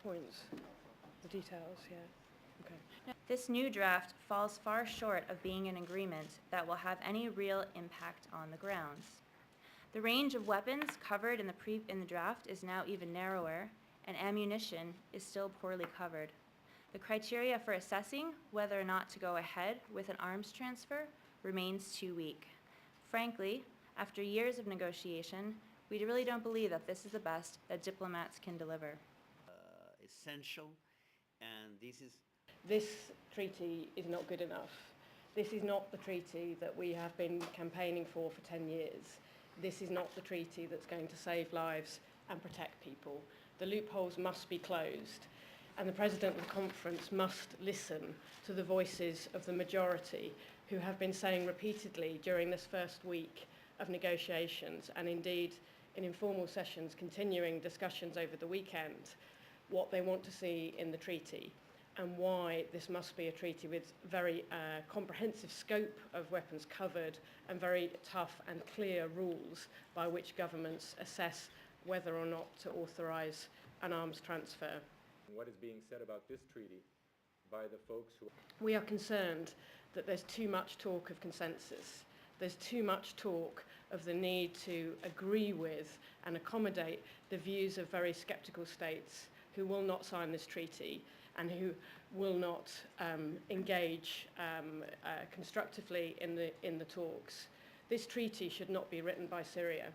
points, the details, yeah. Okay. This new draft falls far short of being an agreement that will have any real impact on the grounds. The range of weapons covered in the draft is now even narrower, and ammunition is still poorly covered. The criteria for assessing whether or not to go ahead with an arms transfer remains too weak. Frankly, after years of negotiation, we really don't believe that this is the best that diplomats can deliver. Essential, and this treaty is not good enough. This is not the treaty that we have been campaigning for 10 years. This is not the treaty that's going to save lives and protect people. The loopholes must be closed, and the President of the conference must listen to the voices of the majority who have been saying repeatedly during this first week of negotiations, and indeed in informal sessions continuing discussions over the weekend, what they want to see in the treaty and why this must be a treaty with very comprehensive scope of weapons covered and very tough and clear rules by which governments assess whether or not to authorise an arms transfer. What is being said about this treaty by the folks who... We are concerned that there's too much talk of consensus. There's too much talk of the need to agree with and accommodate the views of very sceptical states who will not sign this treaty and who will not engage constructively in the talks. This treaty should not be written by Syria.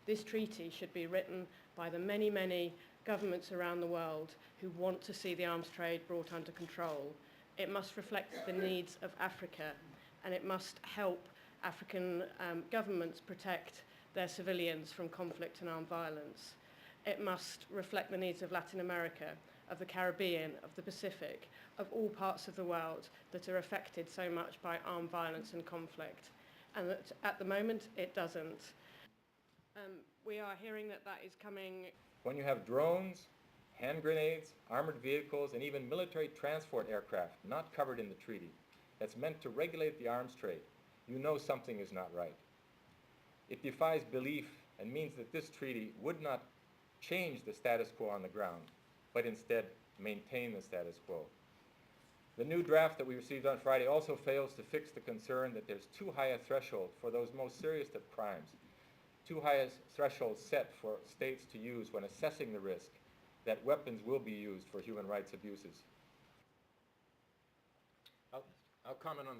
This treaty should be written by the many, many governments around the world who want to see the arms trade brought under control. It must reflect the needs of Africa, and it must help African governments protect their civilians from conflict and armed violence. It must reflect the needs of Latin America, of the Caribbean, of the Pacific, of all parts of the world that are affected so much by armed violence and conflict. And that at the moment, it doesn't. We are hearing that is coming. When you have drones, hand grenades, armored vehicles, and even military transport aircraft not covered in the treaty that's meant to regulate the arms trade, you know something is not right. It defies belief and means that this treaty would not change the status quo on the ground, but instead maintain the status quo. The new draft that we received on Friday also fails to fix the concern that there's too high a threshold for those most serious of crimes, too high a threshold set for states to use when assessing the risk that weapons will be used for human rights abuses. I'll comment on